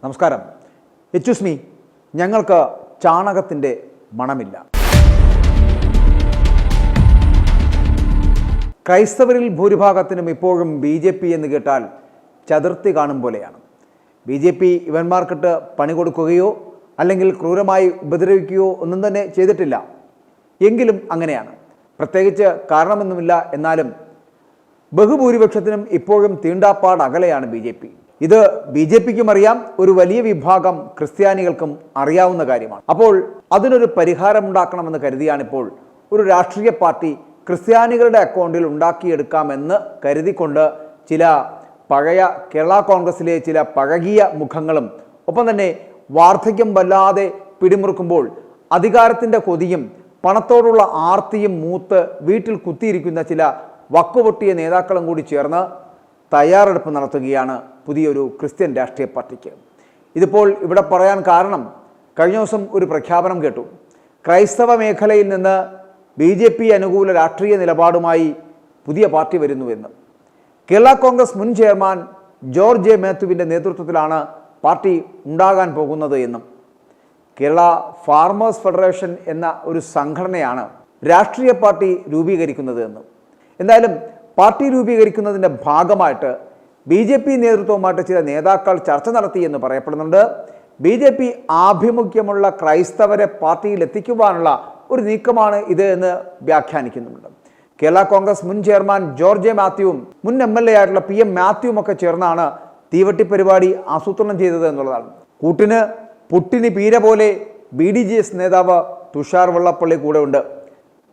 നമസ്കാരം. Excuse me, ഞങ്ങൾക്ക് ചാണകത്തിൻ്റെ മണമില്ല. ക്രൈസ്തവരിൽ ഭൂരിഭാഗത്തിനും ഇപ്പോഴും BJP എന്ന് കേട്ടാൽ ചതുർത്ഥി കാണും പോലെയാണ്. BJP ഇവന്മാർക്കിട്ട് പണി കൊടുക്കുകയോ അല്ലെങ്കിൽ ക്രൂരമായി ഉപദ്രവിക്കുകയോ ഒന്നും തന്നെ ചെയ്തിട്ടില്ല. എങ്കിലും അങ്ങനെയാണ്. പ്രത്യേകിച്ച് കാരണമൊന്നുമില്ല. എന്നാലും ബഹുഭൂരിപക്ഷത്തിനും ഇപ്പോഴും തീണ്ടാപ്പാട് അകലെയാണ് BJP. ഇത് BJPക്കും അറിയാം, ഒരു വലിയ വിഭാഗം ക്രിസ്ത്യാനികൾക്കും അറിയാവുന്ന കാര്യമാണ്. അപ്പോൾ അതിനൊരു പരിഹാരമുണ്ടാക്കണമെന്ന് കരുതിയാണിപ്പോൾ ഒരു രാഷ്ട്രീയ പാർട്ടി ക്രിസ്ത്യാനികളുടെ അക്കൗണ്ടിൽ ഉണ്ടാക്കിയെടുക്കാമെന്ന് കരുതിക്കൊണ്ട് ചില പഴയ കേരള കോൺഗ്രസിലെ ചില പഴകിയ മുഖങ്ങളും ഒപ്പം തന്നെ വാർദ്ധക്യം വല്ലാതെ പിടിമുറുക്കുമ്പോൾ അധികാരത്തിൻ്റെ കൊതിയും പണത്തോടുള്ള ആർത്തിയും മൂത്ത് വീട്ടിൽ കുത്തിയിരിക്കുന്ന ചില വക്കുപൊട്ടിയ നേതാക്കളും കൂടി ചേർന്ന് തയ്യാറെടുപ്പ് നടത്തുകയാണ് പുതിയൊരു ക്രിസ്ത്യൻ രാഷ്ട്രീയ പാർട്ടിക്ക്. ഇതിപ്പോൾ ഇവിടെ പറയാൻ കാരണം, കഴിഞ്ഞ ദിവസം ഒരു പ്രഖ്യാപനം കേട്ടു. ക്രൈസ്തവ മേഖലയിൽ നിന്ന് BJP അനുകൂല രാഷ്ട്രീയ നിലപാടുമായി പുതിയ പാർട്ടി വരുന്നുവെന്ന്. കേരള കോൺഗ്രസ് മുൻ ചെയർമാൻ ജോർജ് ജെ മാത്യുവിൻ്റെ നേതൃത്വത്തിലാണ് പാർട്ടി ഉണ്ടാകാൻ പോകുന്നത് എന്നും കേരള ഫാർമേഴ്സ് ഫെഡറേഷൻ എന്ന ഒരു സംഘടനയാണ് രാഷ്ട്രീയ പാർട്ടി രൂപീകരിക്കുന്നത് എന്നും. എന്തായാലും പാർട്ടി രൂപീകരിക്കുന്നതിൻ്റെ ഭാഗമായിട്ട് BJP നേതൃത്വവുമായിട്ട് ചില നേതാക്കൾ ചർച്ച നടത്തി എന്ന് പറയപ്പെടുന്നുണ്ട്. BJP ആഭിമുഖ്യമുള്ള ക്രൈസ്തവരെ പാർട്ടിയിൽ എത്തിക്കുവാനുള്ള ഒരു നീക്കമാണ് ഇത് എന്ന് വ്യാഖ്യാനിക്കുന്നുണ്ട്. കേരള കോൺഗ്രസ് മുൻ ചെയർമാൻ ജോർജ് ജെ മാത്യുവും മുൻ MLA ആയിട്ടുള്ള PM മാത്യുവും ഒക്കെ ചേർന്നാണ് തീവട്ടി പരിപാടി ആസൂത്രണം ചെയ്തത് എന്നുള്ളതാണ്. കൂട്ടിന് പുട്ടിന് പീര പോലെ BDJS നേതാവ് തുഷാർ വെള്ളപ്പള്ളി കൂടെ ഉണ്ട്.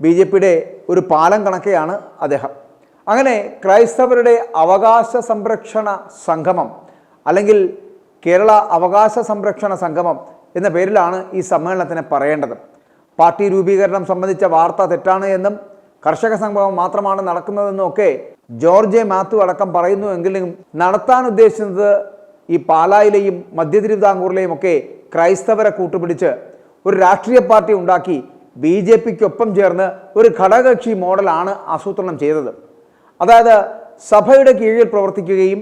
BJPയുടെ ഒരു പാലം കണക്കെയാണ് അദ്ദേഹം. അങ്ങനെ ക്രൈസ്തവരുടെ അവകാശ സംരക്ഷണ സംഗമം അല്ലെങ്കിൽ കേരള അവകാശ സംരക്ഷണ സംഗമം എന്ന പേരിലാണ് ഈ സമ്മേളനത്തിനെ പറയേണ്ടത്. പാർട്ടി രൂപീകരണം സംബന്ധിച്ച വാർത്ത തെറ്റാണ് എന്നും കർഷക സംഗമം മാത്രമാണ് നടക്കുന്നതെന്നും ഒക്കെ ജോർജ് ജെ മാത്യു അടക്കം പറയുന്നുവെങ്കിലും നടത്താൻ ഉദ്ദേശിക്കുന്നത് ഈ പാലായിലെയും മധ്യ തിരുവിതാംകൂറിലെയും ഒക്കെ ക്രൈസ്തവരെ കൂട്ടുപിടിച്ച് ഒരു രാഷ്ട്രീയ പാർട്ടി ഉണ്ടാക്കി BJPക്കൊപ്പം ചേർന്ന് ഒരു ഘടകകക്ഷി മോഡലാണ് ആസൂത്രണം ചെയ്തത്. അതായത് സഭയുടെ കീഴിൽ പ്രവർത്തിക്കുകയും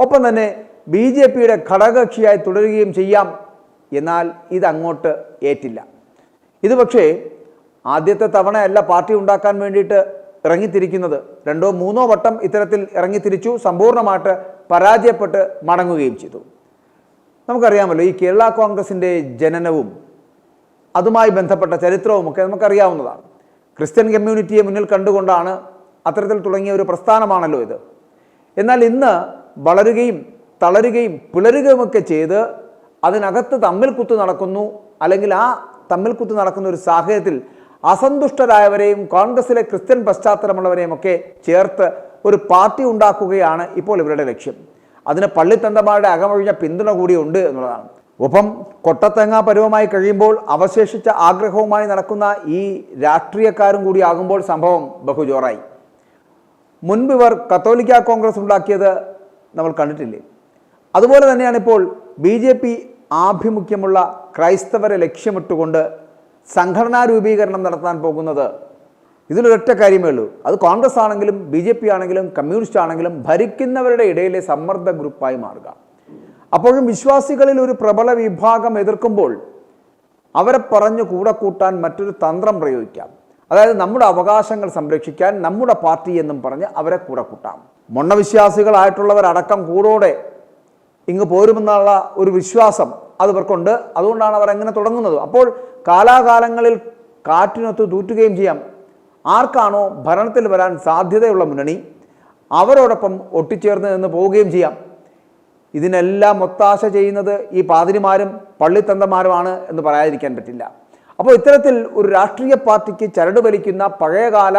ഒപ്പം തന്നെ BJPയുടെ ഘടകകക്ഷിയായി തുടരുകയും ചെയ്യാം. എന്നാൽ ഇതങ്ങോട്ട് ഏറ്റില്ല. ഇത് പക്ഷേ ആദ്യത്തെ തവണയല്ല പാർട്ടി ഉണ്ടാക്കാൻ വേണ്ടിയിട്ട് ഇറങ്ങിത്തിരിക്കുന്നത്. 2 or 3 വട്ടം ഇത്തരത്തിൽ ഇറങ്ങിത്തിരിച്ചു, സമ്പൂർണ്ണമായിട്ട് പരാജയപ്പെട്ട് മടങ്ങുകയും ചെയ്തു. നമുക്കറിയാമല്ലോ, ഈ കേരള കോൺഗ്രസിൻ്റെ ജനനവും അതുമായി ബന്ധപ്പെട്ട ചരിത്രവും ഒക്കെ നമുക്കറിയാവുന്നതാണ്. ക്രിസ്ത്യൻ കമ്മ്യൂണിറ്റിയെ മുന്നിൽ കണ്ടുകൊണ്ടാണ് അത്തരത്തിൽ തുടങ്ങിയ ഒരു പ്രസ്ഥാനമാണല്ലോ ഇത്. എന്നാൽ ഇന്ന് വളരുകയും തളരുകയും പിളരുകയുമൊക്കെ ചെയ്ത് അതിനകത്ത് തമ്മിൽ കുത്തു നടക്കുന്നു, അല്ലെങ്കിൽ ആ തമ്മിൽ കുത്തു നടക്കുന്ന ഒരു സാഹചര്യത്തിൽ അസന്തുഷ്ടരായവരെയും കോൺഗ്രസിലെ ക്രിസ്ത്യൻ പശ്ചാത്തലമുള്ളവരെയും ഒക്കെ ചേർത്ത് ഒരു പാർട്ടി ഉണ്ടാക്കുകയാണ് ഇപ്പോൾ ഇവരുടെ ലക്ഷ്യം. അതിന് പള്ളിത്തന്തമാരുടെ അകമൊഴിഞ്ഞ പിന്തുണ കൂടി ഉണ്ട് എന്നുള്ളതാണ്. ഒപ്പം കൊട്ടത്തേങ്ങ പരുവമായി കഴിയുമ്പോൾ അവശേഷിച്ച ആഗ്രഹവുമായി നടക്കുന്ന ഈ രാഷ്ട്രീയക്കാരും കൂടി ആകുമ്പോൾ സംഭവം ബഹുജോറായി. മുൻപ് ഇവർ കത്തോലിക്ക കോൺഗ്രസ് ഉണ്ടാക്കിയത് നമ്മൾ കണ്ടിട്ടില്ലേ? അതുപോലെ തന്നെയാണ് ഇപ്പോൾ BJP ആഭിമുഖ്യമുള്ള ക്രൈസ്തവരെ ലക്ഷ്യമിട്ടുകൊണ്ട് സംഘടനാ രൂപീകരണം നടത്താൻ പോകുന്നത്. ഇതിലൊരൊറ്റ കാര്യമേ ഉള്ളൂ, അത് കോൺഗ്രസ് ആണെങ്കിലും BJP ആണെങ്കിലും കമ്മ്യൂണിസ്റ്റ് ആണെങ്കിലും ഭരിക്കുന്നവരുടെ ഇടയിലെ സമ്മർദ്ദ ഗ്രൂപ്പായി മാറുക. അപ്പോഴും വിശ്വാസികളിൽ ഒരു പ്രബല വിഭാഗം എതിർക്കുമ്പോൾ അവരെ പറഞ്ഞു കൂടെ കൂട്ടാൻ മറ്റൊരു തന്ത്രം പ്രയോഗിക്കാം. അതായത് നമ്മുടെ അവകാശങ്ങൾ സംരക്ഷിക്കാൻ നമ്മുടെ പാർട്ടി എന്നും പറഞ്ഞ് അവരെ കൂടെ കൂട്ടാം. മൊണ്ണവിശ്വാസികളായിട്ടുള്ളവരടക്കം കൂടോടെ ഇങ്ങ് പോരുമെന്നുള്ള ഒരു വിശ്വാസം അത് ഇവർക്കുണ്ട്. അതുകൊണ്ടാണ് അവർ എങ്ങനെ തുടങ്ങുന്നത്. അപ്പോൾ കാലാകാലങ്ങളിൽ കാറ്റിനൊത്ത് തൂറ്റുകയും ചെയ്യാം. ആർക്കാണോ ഭരണത്തിൽ വരാൻ സാധ്യതയുള്ള മുന്നണി അവരോടൊപ്പം ഒട്ടിച്ചേർന്ന് നിന്ന് പോവുകയും ചെയ്യാം. ഇതിനെല്ലാം ഒത്താശ ചെയ്യുന്നത് ഈ പാതിരിമാരും പള്ളിത്തന്തമാരുമാണ് എന്ന് പറയാതിരിക്കാൻ പറ്റില്ല. അപ്പോൾ ഇത്തരത്തിൽ ഒരു രാഷ്ട്രീയ പാർട്ടിക്ക് ചരട് വലിക്കുന്ന പഴയകാല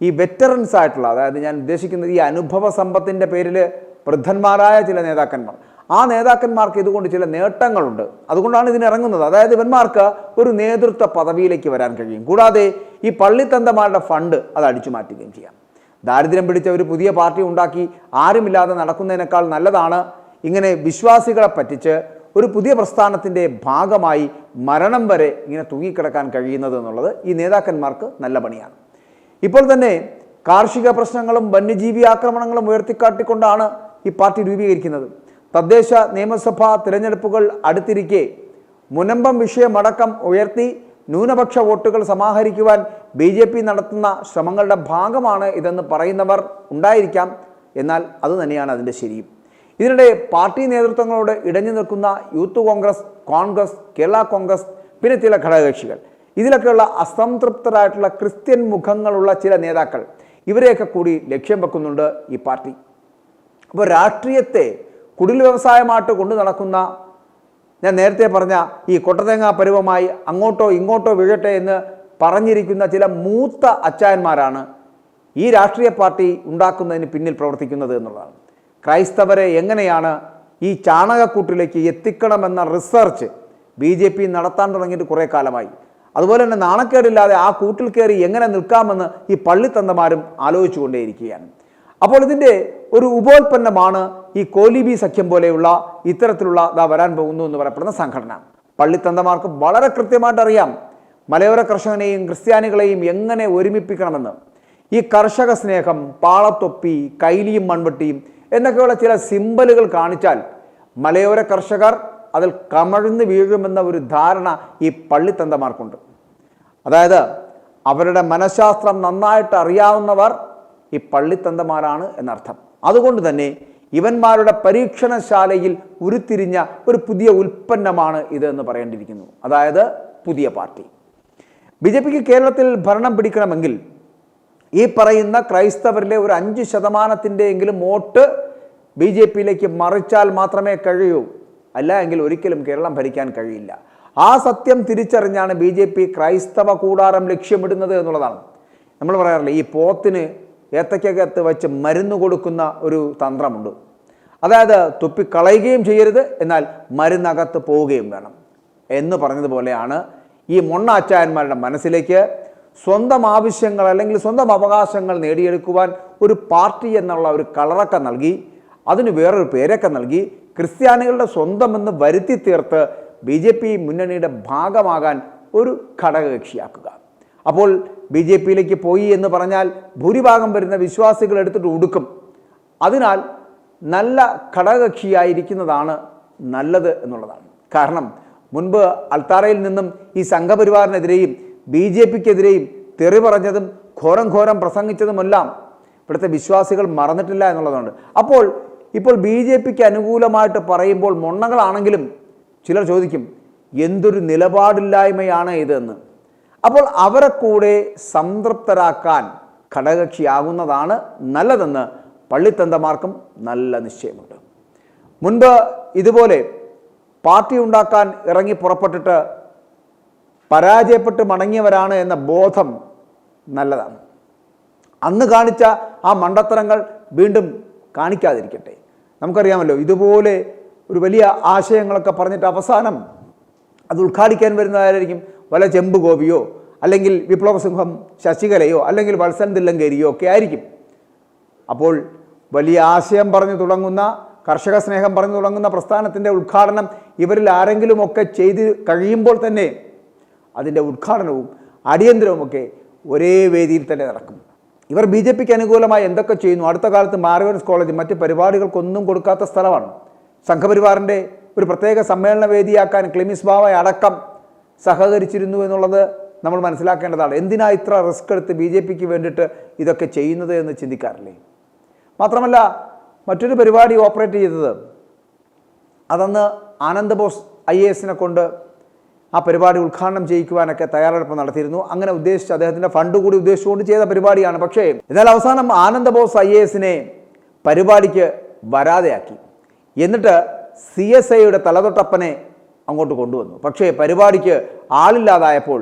ഈ വെറ്ററൻസ് ആയിട്ടുള്ള, അതായത് ഞാൻ ഉദ്ദേശിക്കുന്നത് ഈ അനുഭവ സമ്പത്തിൻ്റെ പേരിൽ വൃദ്ധന്മാരായ ചില നേതാക്കന്മാർ, ആ നേതാക്കന്മാർക്ക് ഇതുകൊണ്ട് ചില നേട്ടങ്ങളുണ്ട്. അതുകൊണ്ടാണ് ഇതിനിറങ്ങുന്നത്. അതായത് ഇവന്മാർക്ക് ഒരു നേതൃത്വ പദവിയിലേക്ക് വരാൻ കഴിയും. കൂടാതെ ഈ പള്ളിത്തന്തമാരുടെ ഫണ്ട് അത് അടിച്ചു മാറ്റുകയും ചെയ്യാം. ദാരിദ്ര്യം പിടിച്ച ഒരു പുതിയ പാർട്ടി ഉണ്ടാക്കി ആരുമില്ലാതെ നടക്കുന്നതിനേക്കാൾ നല്ലതാണ് ഇങ്ങനെ വിശ്വാസികളെ പറ്റിച്ച് ഒരു പുതിയ പ്രസ്ഥാനത്തിൻ്റെ ഭാഗമായി മരണം വരെ ഇങ്ങനെ തൂങ്ങിക്കിടക്കാൻ കഴിയുന്നത് എന്നുള്ളത് ഈ നേതാക്കന്മാർക്ക് നല്ല പണിയാണ്. ഇപ്പോൾ തന്നെ കാർഷിക പ്രശ്നങ്ങളും വന്യജീവി ആക്രമണങ്ങളും ഉയർത്തിക്കാട്ടിക്കൊണ്ടാണ് ഈ പാർട്ടി രൂപീകരിക്കുന്നത്. തദ്ദേശ നിയമസഭാ തിരഞ്ഞെടുപ്പുകൾ അടുത്തിരിക്കെ മുനമ്പം വിഷയമടക്കം ഉയർത്തി ന്യൂനപക്ഷ വോട്ടുകൾ സമാഹരിക്കുവാൻ BJP നടത്തുന്ന ശ്രമങ്ങളുടെ ഭാഗമാണ് ഇതെന്ന് പറയുന്നവർ ഉണ്ടായിരിക്കാം. എന്നാൽ അതുതന്നെയാണ് അതിൻ്റെ ശരിയും. ഇതിനിടെ പാർട്ടി നേതൃത്വങ്ങളോട് ഇടഞ്ഞു നിൽക്കുന്ന യൂത്ത് കോൺഗ്രസ്, കോൺഗ്രസ്, കേരള കോൺഗ്രസ്, പിന്നെ ചില ഘടകകക്ഷികൾ, ഇതിലൊക്കെയുള്ള അസംതൃപ്തരായിട്ടുള്ള ക്രിസ്ത്യൻ മുഖങ്ങളുള്ള ചില നേതാക്കൾ, ഇവരെയൊക്കെ കൂടി ലക്ഷ്യം വെക്കുന്നുണ്ട് ഈ പാർട്ടി. അപ്പോൾ രാഷ്ട്രീയത്തെ കുടിൽ വ്യവസായമായിട്ട് കൊണ്ടു നടക്കുന്ന, ഞാൻ നേരത്തെ പറഞ്ഞ ഈ കൊട്ടതേങ്ങ പരുവമായി അങ്ങോട്ടോ ഇങ്ങോട്ടോ വീഴട്ടെ എന്ന് പറഞ്ഞിരിക്കുന്ന ചില മൂത്ത അച്ചായന്മാരാണ് ഈ രാഷ്ട്രീയ പാർട്ടി ഉണ്ടാക്കുന്നതിന് പിന്നിൽ പ്രവർത്തിക്കുന്നത് എന്നുള്ളതാണ്. ക്രൈസ്തവരെ എങ്ങനെയാണ് ഈ ചാണകക്കൂട്ടിലേക്ക് എത്തിക്കണമെന്ന റിസർച്ച് BJP നടത്താൻ തുടങ്ങിയിട്ട് കുറേ കാലമായി. അതുപോലെ തന്നെ നാണക്കേടില്ലാതെ ആ കൂട്ടിൽ കയറി എങ്ങനെ നിൽക്കാമെന്ന് ഈ പള്ളിത്തന്തമാരും ആലോചിച്ചു കൊണ്ടേയിരിക്കുകയാണ്. അപ്പോൾ ഇതിൻ്റെ ഒരു ഉപോൽപ്പന്നമാണ് ഈ കോലിബി സഖ്യം പോലെയുള്ള ഇത്തരത്തിലുള്ള വരാൻ പോകുന്നു എന്ന് പറയപ്പെടുന്ന സംഘടന. പള്ളിത്തന്തമാർക്ക് വളരെ കൃത്യമായിട്ട് അറിയാം മലയോര കർഷകനെയും ക്രിസ്ത്യാനികളെയും എങ്ങനെ ഒരുമിപ്പിക്കണമെന്ന്. ഈ കർഷക സ്നേഹം, പാളത്തൊപ്പി, കൈലിയും മൺവെട്ടിയും എന്നൊക്കെയുള്ള ചില സിമ്പലുകൾ കാണിച്ചാൽ മലയോര കർഷകർ അതിൽ കമഴ്ന്ന് വീഴുമെന്ന ഒരു ധാരണ ഈ പള്ളിത്തന്തമാർക്കുണ്ട്. അതായത് അവരുടെ മനഃശാസ്ത്രം നന്നായിട്ട് അറിയാവുന്നവർ ഈ പള്ളിത്തന്തമാരാണ് എന്നർത്ഥം. അതുകൊണ്ട് തന്നെ ഇവന്മാരുടെ പരീക്ഷണശാലയിൽ ഉരുത്തിരിഞ്ഞ ഒരു പുതിയ ഉൽപ്പന്നമാണ് ഇത് എന്ന് പറയേണ്ടിയിരിക്കുന്നു. അതായത് പുതിയ പാർട്ടി. BJPക്ക് കേരളത്തിൽ ഭരണം പിടിക്കണമെങ്കിൽ ഈ പറയുന്ന ക്രൈസ്തവരിലെ ഒരു 5% വോട്ട് BJPയിലേക്ക് മറിച്ചാൽ മാത്രമേ കഴിയൂ. അല്ല എങ്കിൽ ഒരിക്കലും കേരളം ഭരിക്കാൻ കഴിയില്ല. ആ സത്യം തിരിച്ചറിഞ്ഞാണ് BJP ക്രൈസ്തവ കൂടാരം ലക്ഷ്യമിടുന്നത് എന്നുള്ളതാണ്. നമ്മൾ പറയാറില്ല, ഈ പോത്തിന് ഏത്തക്കകത്ത് വെച്ച് മരുന്ന് കൊടുക്കുന്ന ഒരു തന്ത്രമുണ്ട്. അതായത് തുപ്പിക്കളയുകയും ചെയ്യരുത്, എന്നാൽ മരുന്നകത്ത് പോവുകയും വേണം എന്ന് പറഞ്ഞതുപോലെയാണ് ഈ മൊണ്ണാച്ചായന്മാരുടെ മനസ്സിലേക്ക് സ്വന്തം ആവശ്യങ്ങൾ അല്ലെങ്കിൽ സ്വന്തം അവകാശങ്ങൾ നേടിയെടുക്കുവാൻ ഒരു പാർട്ടി എന്നുള്ള ഒരു കളറൊക്കെ നൽകി, അതിന് വേറൊരു പേരൊക്കെ നൽകി, ക്രിസ്ത്യാനികളുടെ സ്വന്തമെന്ന് വരുത്തി തീർത്ത് BJP മുന്നണിയുടെ ഭാഗമാകാൻ ഒരു ഘടകകക്ഷിയാക്കുക. അപ്പോൾ BJPയിലേക്ക് പോയി എന്ന് പറഞ്ഞാൽ ഭൂരിഭാഗം വരുന്ന വിശ്വാസികൾ എടുത്തിട്ട് ഉടുക്കും. അതിനാൽ നല്ല ഘടകകക്ഷിയായിരിക്കുന്നതാണ് നല്ലത് എന്നുള്ളതാണ്. കാരണം മുൻപ് അൽത്താറയിൽ നിന്നും ഈ സംഘപരിവാറിനെതിരെയും BJPക്കെതിരെയും തെറി പറഞ്ഞതും ഘോരം പ്രസംഗിച്ചതുമെല്ലാം ഇവിടുത്തെ വിശ്വാസികൾ മറന്നിട്ടില്ല എന്നുള്ളതുകൊണ്ട്. ഇപ്പോൾ BJPക്ക് അനുകൂലമായിട്ട് പറയുമ്പോൾ മൊണ്ണകളാണെങ്കിലും ചിലർ ചോദിക്കും, എന്തൊരു നിലപാടില്ലായ്മയാണ് ഇതെന്ന്. അപ്പോൾ അവരെ കൂടെ സംതൃപ്തരാക്കാൻ ഘടകകക്ഷിയാകുന്നതാണ് നല്ലതെന്ന് പള്ളിത്തന്തമാർക്കും നല്ല നിശ്ചയമുണ്ട്. മുൻപ് ഇതുപോലെ പാർട്ടി ഉണ്ടാക്കാൻ ഇറങ്ങി പുറപ്പെട്ടിട്ട് പരാജയപ്പെട്ട് മടങ്ങിയവരാണ് എന്ന ബോധം നല്ലതാണ്. അന്ന് കാണിച്ച ആ മണ്ടത്തരങ്ങൾ വീണ്ടും കാണിക്കാതിരിക്കട്ടെ. നമുക്കറിയാമല്ലോ, ഇതുപോലെ ഒരു വലിയ ആശയങ്ങളൊക്കെ പറഞ്ഞിട്ട് അവസാനം അത് ഉദ്ഘാടിക്കാൻ വരുന്നതായിരിക്കും വല്ല ചെമ്പ് ഗോപിയോ അല്ലെങ്കിൽ വിപ്ലവ സിംഹം ശശികലയോ അല്ലെങ്കിൽ വത്സൻ തില്ലങ്കേരിയോ ഒക്കെ ആയിരിക്കും. അപ്പോൾ വലിയ ആശയം പറഞ്ഞു തുടങ്ങുന്ന, കർഷക സ്നേഹം പറഞ്ഞു തുടങ്ങുന്ന പ്രസ്ഥാനത്തിൻ്റെ ഉദ്ഘാടനം ഇവരിൽ ആരെങ്കിലുമൊക്കെ ചെയ്ത് കഴിയുമ്പോൾ തന്നെ അതിൻ്റെ ഉദ്ഘാടനവും അടിയന്തരവുമൊക്കെ ഒരേ വേദിയിൽ തന്നെ നടക്കും. ഇവർ BJPക്ക് അനുകൂലമായി എന്തൊക്കെ ചെയ്യുന്നു? അടുത്ത കാലത്ത് മാർഗവൻസ് കോളേജ് മറ്റ് പരിപാടികൾക്കൊന്നും കൊടുക്കാത്ത സ്ഥലമാണ്. സംഘപരിവാറിൻ്റെ ഒരു പ്രത്യേക സമ്മേളന വേദിയാക്കാൻ ക്ലിമിസ് ബാവ അടക്കം സഹകരിച്ചിരുന്നു എന്നുള്ളത് നമ്മൾ മനസ്സിലാക്കേണ്ടതാണ്. എന്തിനാ ഇത്ര റിസ്ക് എടുത്ത് BJPക്ക് വേണ്ടിയിട്ട് ഇതൊക്കെ ചെയ്യുന്നത് എന്ന് ചിന്തിക്കാറില്ലേ? മാത്രമല്ല, മറ്റൊരു പരിപാടി ഓപ്പറേറ്റ് ചെയ്തത്, അതന്ന് ആനന്ദ് ബോസ് IAS കൊണ്ട് ആ പരിപാടി ഉദ്ഘാടനം ചെയ്യിക്കുവാനൊക്കെ തയ്യാറെടുപ്പ് നടത്തിയിരുന്നു. അങ്ങനെ ഉദ്ദേശിച്ച് അദ്ദേഹത്തിൻ്റെ ഫണ്ട് കൂടി ഉദ്ദേശിച്ചുകൊണ്ട് ചെയ്ത പരിപാടിയാണ്. പക്ഷേ എന്നാൽ അവസാനം ആനന്ദ് ബോസ് IAS പരിപാടിക്ക് വരാതെയാക്കി. എന്നിട്ട് CSIയുടെ തലതൊട്ടപ്പനെ അങ്ങോട്ട് കൊണ്ടുവന്നു. പക്ഷേ പരിപാടിക്ക് ആളില്ലാതായപ്പോൾ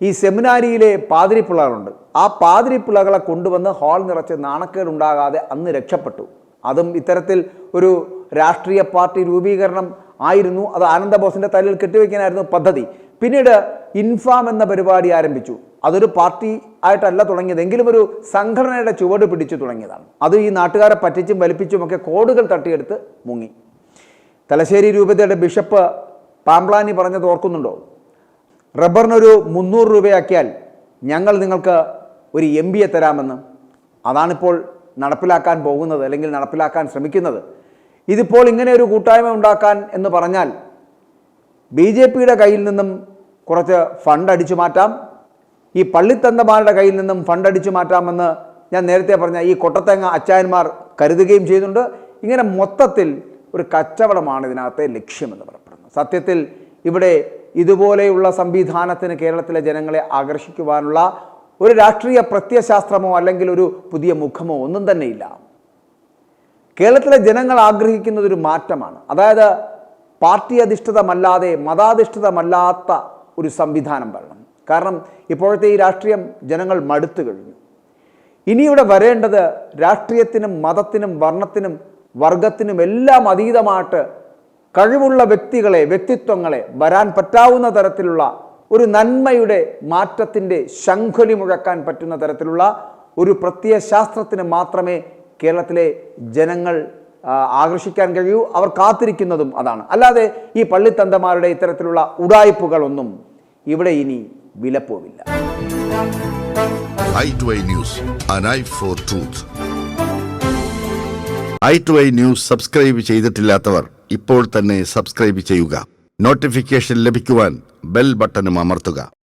ഈ സെമിനാരിയിലെ പാതിരിപ്പിള്ളകളുണ്ട്, ആ പാതിരിപ്പിള്ളകളെ കൊണ്ടുവന്ന് ഹാൾ നിറച്ച് നാണക്കേടുണ്ടാകാതെ അന്ന് രക്ഷപ്പെട്ടു. അതും ഇത്തരത്തിൽ ഒരു രാഷ്ട്രീയ പാർട്ടി രൂപീകരണം ആയിരുന്നു. അത് ആനന്ദ ബോസിൻ്റെ തലയിൽ കെട്ടിവെക്കാനായിരുന്നു പദ്ധതി. പിന്നീട് ഇൻഫാം എന്ന പരിപാടി ആരംഭിച്ചു. അതൊരു പാർട്ടി ആയിട്ടല്ല തുടങ്ങിയത്, എങ്കിലും ഒരു സംഘടനയുടെ ചുവട് പിടിച്ചു തുടങ്ങിയതാണ്. അത് ഈ നാട്ടുകാരെ പറ്റിച്ചും വലിപ്പിച്ചുമൊക്കെ കോടുകൾ തട്ടിയെടുത്ത് മുങ്ങി. തലശ്ശേരി രൂപതയുടെ ബിഷപ്പ് പാംപ്ലാനി പറഞ്ഞത് ഓർക്കുന്നുണ്ടോ? റബ്ബറിനൊരു 300 രൂപയാക്കിയാൽ ഞങ്ങൾ നിങ്ങൾക്ക് ഒരു MBA തരാമെന്ന്. അതാണിപ്പോൾ നടപ്പിലാക്കാൻ പോകുന്നത്, അല്ലെങ്കിൽ നടപ്പിലാക്കാൻ ശ്രമിക്കുന്നത്. ഇതിപ്പോൾ ഇങ്ങനെ ഒരു കൂട്ടായ്മ ഉണ്ടാക്കാൻ എന്ന് പറഞ്ഞാൽ BJPയുടെ കയ്യിൽ നിന്നും കുറച്ച് ഫണ്ട് അടിച്ചു മാറ്റാം, ഈ പള്ളിത്തന്തമാരുടെ കയ്യിൽ നിന്നും ഫണ്ട് അടിച്ചു മാറ്റാമെന്ന് ഞാൻ നേരത്തെ പറഞ്ഞ ഈ കൊട്ടത്തേങ്ങ അച്ചായന്മാർ കരുതുകയും ചെയ്യുന്നുണ്ട്. ഇങ്ങനെ മൊത്തത്തിൽ ഒരു കച്ചവടമാണ് ഇതിനകത്തെ ലക്ഷ്യമെന്ന് പറയപ്പെടുന്നത്. സത്യത്തിൽ ഇവിടെ ഇതുപോലെയുള്ള സംവിധാനത്തിന് കേരളത്തിലെ ജനങ്ങളെ ആകർഷിക്കുവാനുള്ള ഒരു രാഷ്ട്രീയ പ്രത്യയശാസ്ത്രമോ അല്ലെങ്കിൽ ഒരു പുതിയ മുഖമോ ഒന്നും തന്നെയില്ല. കേരളത്തിലെ ജനങ്ങൾ ആഗ്രഹിക്കുന്നത് ഒരു മാറ്റമാണ്. അതായത് പാർട്ടി അധിഷ്ഠിതമല്ലാതെ മതാധിഷ്ഠിതമല്ലാത്ത ഒരു സംവിധാനം വരണം. കാരണം ഇപ്പോഴത്തെ ഈ രാഷ്ട്രീയം ജനങ്ങൾ മടുത്തു കഴിഞ്ഞു. ഇനിയിവിടെ വരേണ്ടത് രാഷ്ട്രീയത്തിനും മതത്തിനും വർണ്ണത്തിനും വർഗത്തിനും എല്ലാം അതീതമായിട്ട് കഴിവുള്ള വ്യക്തിത്വങ്ങളെ വരാൻ പറ്റാവുന്ന തരത്തിലുള്ള ഒരു നന്മയുടെ മാറ്റത്തിൻ്റെ ശംഖൊലി മുഴക്കാൻ പറ്റുന്ന തരത്തിലുള്ള ഒരു പ്രത്യയശാസ്ത്രത്തിന് മാത്രമേ കേരളത്തിലെ ജനങ്ങൾ ആകർഷിക്കാൻ കഴിയൂ. അവർ കാത്തിരിക്കുന്നതും അതാണ്. അല്ലാതെ ഈ പള്ളിത്തന്തമാരുടെ ഇത്തരത്തിലുള്ള ഉഡായിപ്പുകളൊന്നും ഇവിടെ ഇനി വിലപ്പോവില്ല. i2i News, an eye for truth. i2i News subscribe ചെയ്തിട്ടില്ലാത്തവർ ഇപ്പോൾ തന്നെ സബ്സ്ക്രൈബ് ചെയ്യുക. നോട്ടിഫിക്കേഷൻ ലഭിക്കുവാൻ ബെൽ ബട്ടണും അമർത്തുക.